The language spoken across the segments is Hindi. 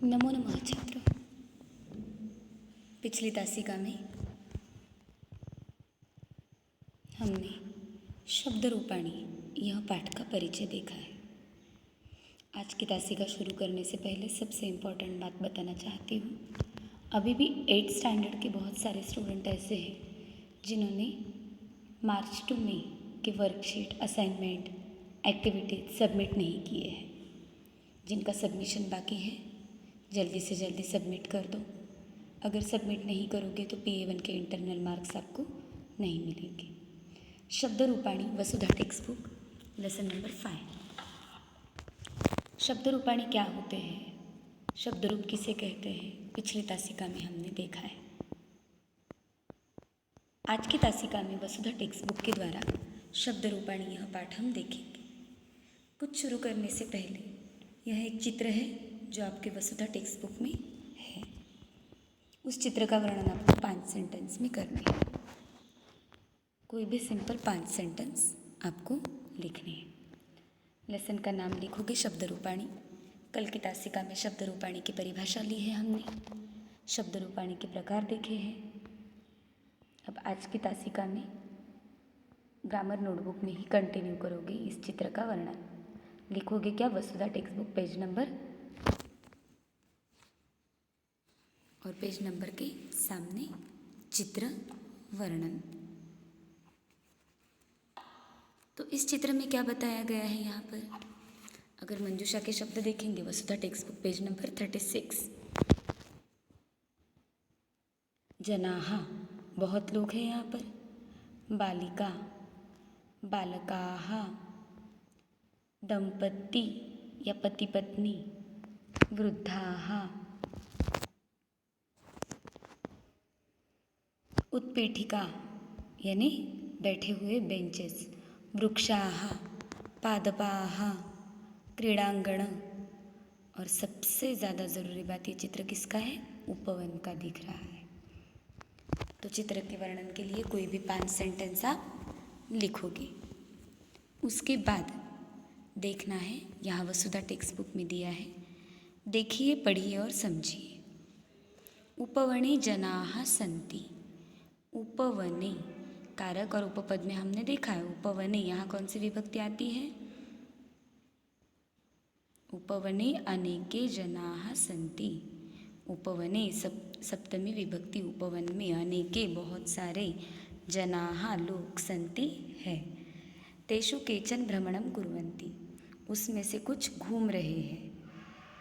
नमो नमः छात्रों। पिछली तासिका में हमने शब्द रूपाणी यह पाठ का परिचय देखा है। आज की तासिका शुरू करने से पहले सबसे इम्पोर्टेंट बात बताना चाहती हूँ। अभी भी 8th स्टैंडर्ड के बहुत सारे स्टूडेंट ऐसे हैं जिन्होंने मार्च टू मई के वर्कशीट, असाइनमेंट, एक्टिविटीज सबमिट नहीं किए हैं। जिनका सबमिशन बाकी है जल्दी से जल्दी सबमिट कर दो। अगर सबमिट नहीं करोगे तो PA1 के इंटरनल मार्क्स आपको नहीं मिलेंगे। शब्द रूपाणी वसुधा टेक्स्ट बुक लेसन नंबर 5। शब्द रूपाणी क्या होते हैं, शब्द रूप किसे कहते हैं, पिछली तासिका में हमने देखा है। आज की तासिका में वसुधा टेक्स्ट बुक के द्वारा शब्द रूपाणी यह पाठ हम देखेंगे। कुछ शुरू करने से पहले यह एक चित्र है जो आपके वसुधा टेक्स्ट बुक में है। उस चित्र का वर्णन आपको 5 सेंटेंस में करना है। कोई भी सिंपल 5 सेंटेंस आपको लिखने हैं। लेसन का नाम लिखोगे शब्द रूपाणी। कल की तासिका में शब्द रूपाणी की परिभाषा ली है हमने, शब्द रूपाणी के प्रकार देखे हैं। अब आज की तासिका में ग्रामर नोटबुक में ही कंटिन्यू करोगे इस चित्र का वर्णन। लिखोगे क्या, वसुधा टेक्स्ट बुक पेज नंबर और पेज नंबर के सामने चित्र वर्णन। तो इस चित्र में क्या बताया गया है यहाँ पर, अगर मंजूषा के शब्द देखेंगे वसुधा टेक्स्ट बुक पेज नंबर 36। जनाहा बहुत लोग हैं यहाँ पर, बालिका, बालकाः, दंपति या पति पत्नी, वृद्धाः, उत्पीठिका यानी बैठे हुए बेंचेस, वृक्षाः, पादपाः, क्रीड़ांगण। और सबसे ज़्यादा ज़रूरी बात, ये चित्र किसका है, उपवन का दिख रहा है। तो चित्र के वर्णन के लिए कोई भी 5 सेंटेंस आप लिखोगे। उसके बाद देखना है, यहाँ वसुधा टेक्स्ट बुक में दिया है, देखिए, पढ़िए और समझिए। उपवने जनाः सन्ति। उपवने कारक और उपपद में हमने देखा है। उपवने यहाँ कौन सी विभक्ति आती है, उपवने अनेके जनाः सन्ति। उपवने सप्तमी विभक्ति, उपवन में अनेके बहुत सारे, जनाः लोग, सन्ति है। तेषु केचन भ्रमणं कुर्वन्ति, उसमें से कुछ घूम रहे हैं।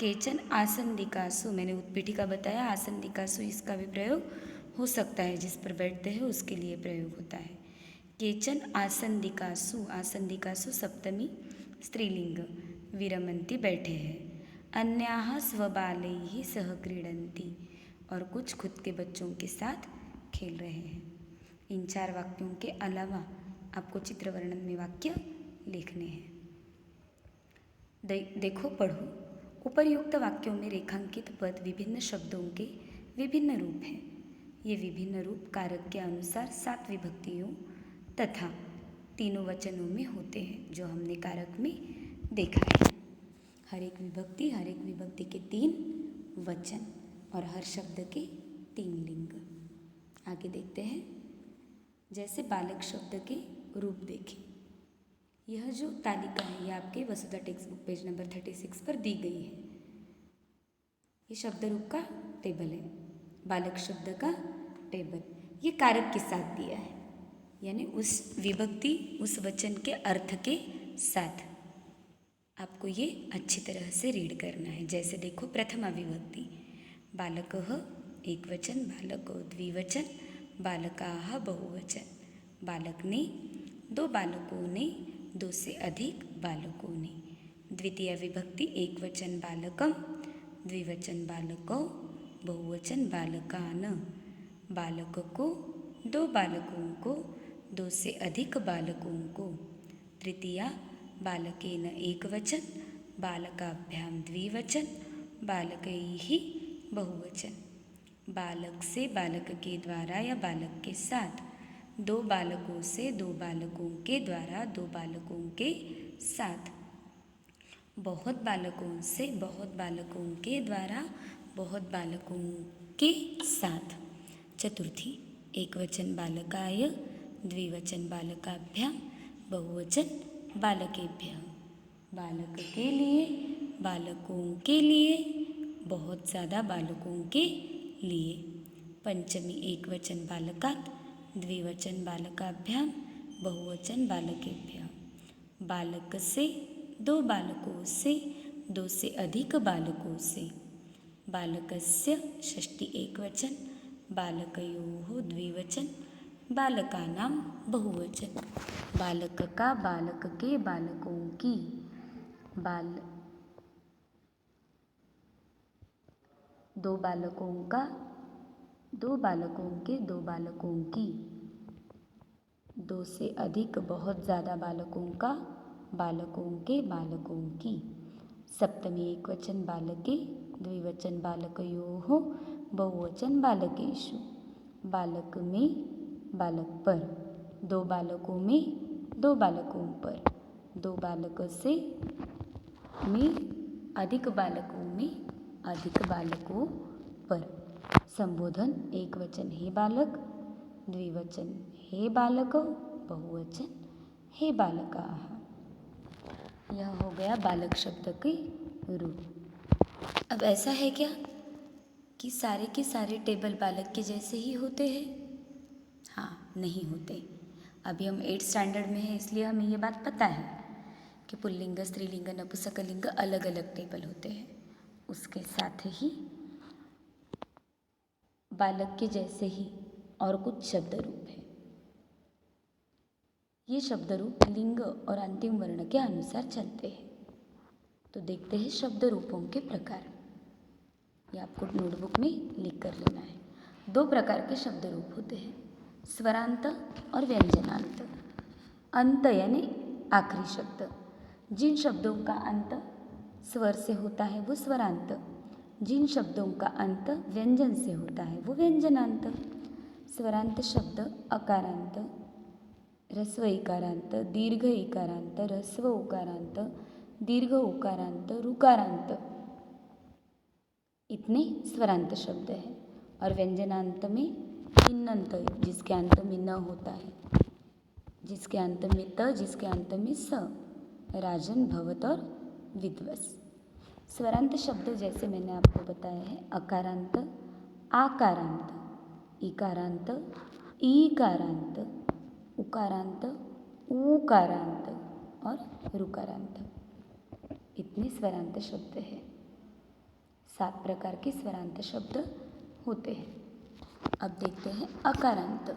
केचन आसन्दिकासु, मैंने उत्पीठिका बताया, आसन्दिकासु इसका भी प्रयोग हो सकता है, जिस पर बैठते हैं उसके लिए प्रयोग होता है। केचन आसन्दिकासु, आसन्दिकासु सप्तमी स्त्रीलिंग, विरमन्ति बैठे हैं। अन्याः स्वबालैः सह क्रीडन्ति, और कुछ खुद के बच्चों के साथ खेल रहे हैं। इन 4 वाक्यों के अलावा आपको चित्र वर्णन में वाक्य लिखने हैं। देखो, पढ़ो। उपर्युक्त वाक्यों में रेखांकित पद विभिन्न शब्दों के विभिन्न रूप हैं। ये विभिन्न रूप कारक के अनुसार 7 विभक्तियों तथा 3 वचनों में होते हैं, जो हमने कारक में देखा है। हर एक विभक्ति के 3 वचन और हर शब्द के 3 लिंग। आगे देखते हैं। जैसे बालक शब्द के रूप देखें। यह जो तालिका है ये आपके वसुधा टेक्स्ट बुक पेज नंबर 36 पर दी गई है। ये शब्द रूप का टेबल है, बालक शब्द का टेबल। ये कारक के साथ दिया है, यानी उस विभक्ति, उस वचन के अर्थ के साथ आपको ये अच्छी तरह से रीड करना है। जैसे देखो, प्रथमा विभक्ति, बालकः एक वचन, बालको द्विवचन, बालकाः बहुवचन, बालक ने, 2 बालकों ने, 2 से अधिक बालकों ने। द्वितीय विभक्ति, एक वचन बालकम, द्विवचन बालकौ, बहुवचन बालकान, बालक को, 2 बालकों को, 2 से अधिक बालकों को। तृतीया बालकेन एक वचन, बालकाभ्यां द्विवचन, बालकैः बहुवचन। बालक से, बालक के द्वारा या बालक के साथ, 2 बालकों से, 2 बालकों के द्वारा, 2 बालकों के साथ। बहुत बालकों से, बहुत बालकों के द्वारा, बहुत बालकों के साथ। चतुर्थी एकवचन बालकाय, द्विवचन बालकाभ्याम, बहुवचन बालकेभ्यः। बालक के लिए, बालकों के लिए, बहुत ज़्यादा बालकों के लिए। पंचमी एकवचन बालकात्, द्विवचन बालकाभ्याम, बहुवचन बालकेभ्यः। बालक से, दो बालकों से, दो से अधिक बालकों से। बालकस्य षष्ठी एकवचन, बालकयोः द्विवचन, बालकानां बहुवचन। बालक का, बालक के, बालकों की। दो बालकों का, दो बालकों के, दो बालकों की। दो से अधिक, बहुत ज़्यादा बालकों का, बालकों के, बालकों की। सप्तमी एकवचन बालके, द्विवचन बालकयोः, बहुवचन बालकेषु। बालक में, बालक पर। दो बालकों में, दो बालकों पर। दो बालक से में, अधिक बालकों में, अधिक बालकों पर। संबोधन एकवचन हे बालक, द्विवचन हे बालक, बहुवचन हे बालकाः। यह हो गया बालक शब्द के रूप। अब ऐसा है क्या कि सारे के सारे टेबल बालक के जैसे ही होते हैं? हाँ, नहीं होते। अभी हम 8th स्टैंडर्ड में हैं, इसलिए हमें ये बात पता है कि पुल्लिंग, स्त्रीलिंग, नपुंसकलिंग अलग अलग टेबल होते हैं। उसके साथ ही बालक के जैसे ही और कुछ शब्द रूप है। ये शब्द रूप लिंग और अंतिम वर्ण के अनुसार चलते हैं। तो देखते हैं शब्द रूपों के प्रकार। ये आपको नोटबुक में लिख कर लेना है। दो प्रकार के शब्द रूप होते हैं, स्वरांत और व्यंजनांत। अंत यानी आखिरी शब्द। जिन शब्दों का अंत स्वर से होता है वो स्वरांत, जिन शब्दों का अंत व्यंजन से होता है वो व्यंजनांत। स्वरांत शब्द अकारांत, ह्रस्व इकारांत, दीर्घ इकारांत, ह्रस्व उकारांत, दीर्घ उकारांत, ऋकारांत, इतने स्वरांत शब्द हैं। और व्यंजनांत में इन्नंत, जिसके अंत में न होता है, जिसके अंत में त, जिसके अंत में स, राजन, भवत और विद्वस। स्वरांत शब्द जैसे मैंने आपको बताया है, अकारांत, आकारांत, इकारांत, ईकारांत, उकारांत, ऊकारांत और ऋकारांत, इतने स्वरांत शब्द हैं। 7 प्रकार के स्वरांत शब्द होते हैं। अब देखते हैं अकारांत।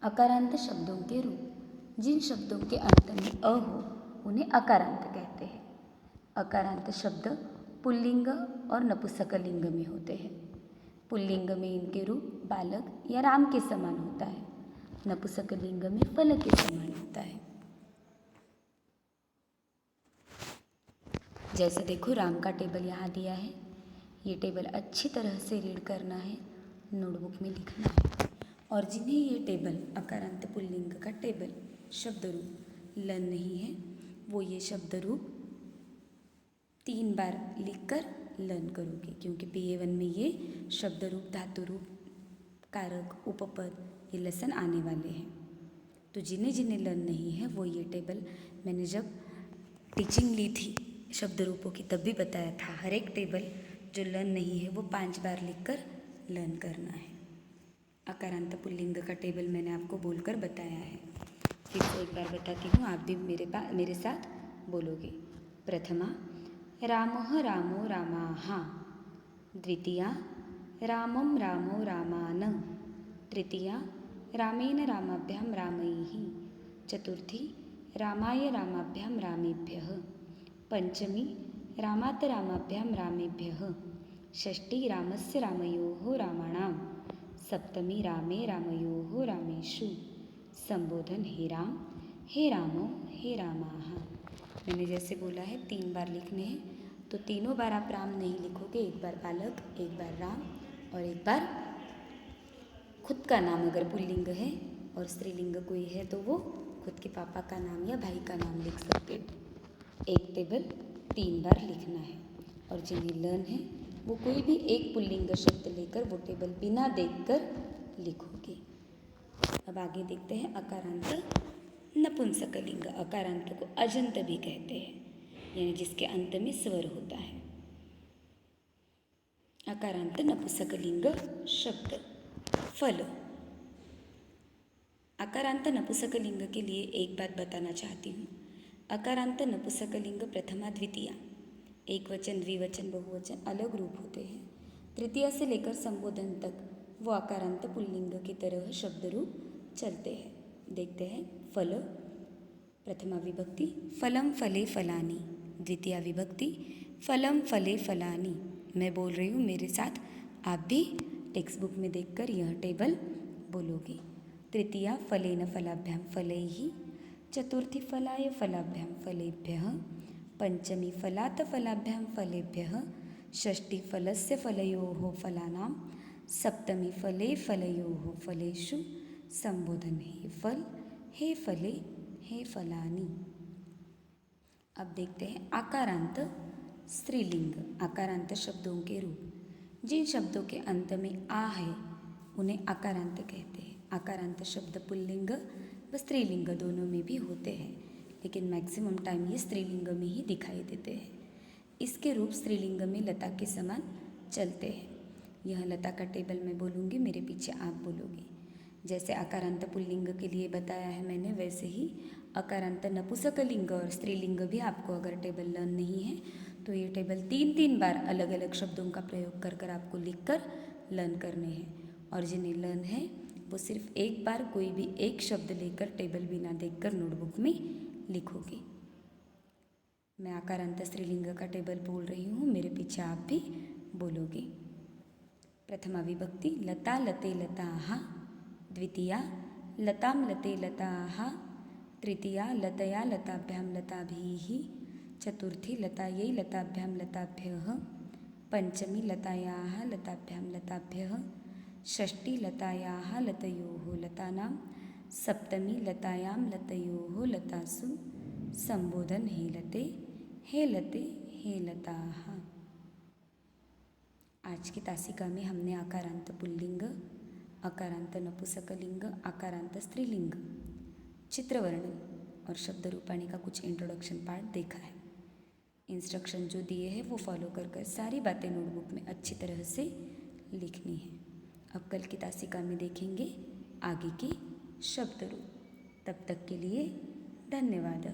अकारांत शब्दों के रूप। जिन शब्दों के अंत में अ हो उन्हें अकारांत कहते हैं। अकारांत शब्द पुल्लिंग और नपुंसकलिंग में होते हैं। पुल्लिंग में इनके रूप बालक या राम के समान होता है, नपुंसकलिंग में फल के समान होता है। जैसे देखो, राम का टेबल यहाँ दिया है। ये टेबल अच्छी तरह से रीड करना है, नोटबुक में लिखना है। और जिन्हें ये टेबल अकारांत पुल्लिंग का टेबल शब्द रूप लन नहीं है, वो ये शब्द रूप 3 बार लिखकर लन करोगे, क्योंकि PA1 में ये शब्द रूप, धातु रूप, कारक, उपपद, ये लेसन आने वाले हैं। तो जिन्हें जिन्हें लन नहीं है वो ये टेबल, मैंने जब टीचिंग ली थी शब्द रूपों की तब भी बताया था, हर एक टेबल जो लन नहीं है वो 5 बार लिखकर लन करना है। अकारांत पुल्लिंग का टेबल मैंने आपको बोलकर बताया है, फिर से एक बार बताती हूँ, आप भी मेरे साथ बोलोगे। प्रथमा रामः रामो रामाः, द्वितीया रामं रामो रामान्, तृतीया रामेण रामाभ्यां रामैः, चतुर्थी रामाय रामाभ्यां रामेभ्यः, पंचमी रामात् रामाभ्यां रामेभ्यः, षष्ठी रामस्य रामयोः रामाणां, सप्तमी रामे रामयोः रामेषु। संबोधन हे राम, हे रामो, हे रामाः। मैंने जैसे बोला है 3 बार लिखने हैं, तो तीनों बार आप राम नहीं लिखोगे, एक बार बालक, एक बार राम और एक बार खुद का नाम। अगर पुल्लिंग है और स्त्रीलिंग कोई है तो वो खुद के पापा का नाम या भाई का नाम लिख सकते हो। एक टेबल 3 बार लिखना है। और जिन्हें लर्न है वो कोई भी एक पुल्लिंग शब्द लेकर वो टेबल बिना देखकर लिखोगे। अब आगे देखते हैं अकारांत नपुंसकलिंग। अकारांत को अजंत भी कहते हैं, यानी जिसके अंत में स्वर होता है। अकारांत नपुंसकलिंग शब्द फल। अकारांत नपुंसकलिंग के लिए एक बात बताना चाहती हूँ। अकारांत नपुंसकलिंग प्रथमा द्वितीया, एक वचन, द्विवचन, बहुवचन अलग रूप होते हैं। तृतीया से लेकर संबोधन तक वो अकारांत पुल्लिंग की तरह शब्द रूप चलते हैं। देखते हैं फल, प्रथमा विभक्ति फलम फले फलानी, द्वितीया विभक्ति फलम फले फलानी। मैं बोल रही हूँ, मेरे साथ आप भी टेक्स्ट बुक में देखकर यह टेबल बोलोगे। तृतीया फलेन फलाभ्याम फलैहि, चतुर्थी फलाय फलाभ्याम फलेभ्यः, पंचमी फलात् फलाभ्याम फलेभ्यः, षष्ठी फलस्य फलयोः फलानां, सप्तमी फले फलयोः फलेषु, संबोधन हे फल, हे फले, हे फलानी। अब देखते हैं आकारांत स्त्रीलिंग। आकारांत शब्दों के रूप। जिन शब्दों के अंत में आ है उन्हें आकारांत कहते हैं। आकारांत शब्द पुल्लिंग व स्त्रीलिंग दोनों में भी होते हैं, लेकिन मैक्सिमम टाइम ये स्त्रीलिंग में ही दिखाई देते हैं। इसके रूप स्त्रीलिंग में लता के समान चलते हैं। यह लता का टेबल मैं बोलूँगी, मेरे पीछे आप बोलोगे। जैसे आकारांत पुल्लिंग के लिए बताया है मैंने, वैसे ही अकारांत नपुंसकलिंग और स्त्रीलिंग भी आपको अगर टेबल लर्न नहीं है तो ये टेबल 3-3 बार अलग अलग शब्दों का प्रयोग कर कर आपको लिख कर लर्न करने हैं। और जिन्हें लर्न है वो सिर्फ एक बार कोई भी एक शब्द लेकर टेबल बिना देखकर नोटबुक में लिखोगे। मैं आकारांत स्त्रीलिंग का टेबल बोल रही हूँ, मेरे पीछे आप भी बोलोगे। प्रथमा विभक्ति लता लते लताः, द्वितीया लतां लते लताः, तृतीया लतया लताभ्यां लताभिः, चतुर्थी लतायै लताभ्यां लताभ्यः, पंचमी लतायाः लताभ्यां लताभ्यः, षष्ठी लतायाः लतयोः लतानां, सप्तमी लतायां लतयोः लतासु, संबोधन हे लते, हे लते, हे लताः। आज की तासिका में हमने आकारांत पुल्लिंग, आकारांत नपुंसकलिंग, आकारांत स्त्रीलिंग, चित्रवर्णन और शब्द रूपाणी का कुछ इंट्रोडक्शन पार्ट देखा है। इंस्ट्रक्शन जो दिए हैं वो फॉलो कर कर सारी बातें नोटबुक में अच्छी तरह से लिखनी है। अब कल की तासिका में देखेंगे आगे के शब्द रूप। तब तक के लिए धन्यवाद।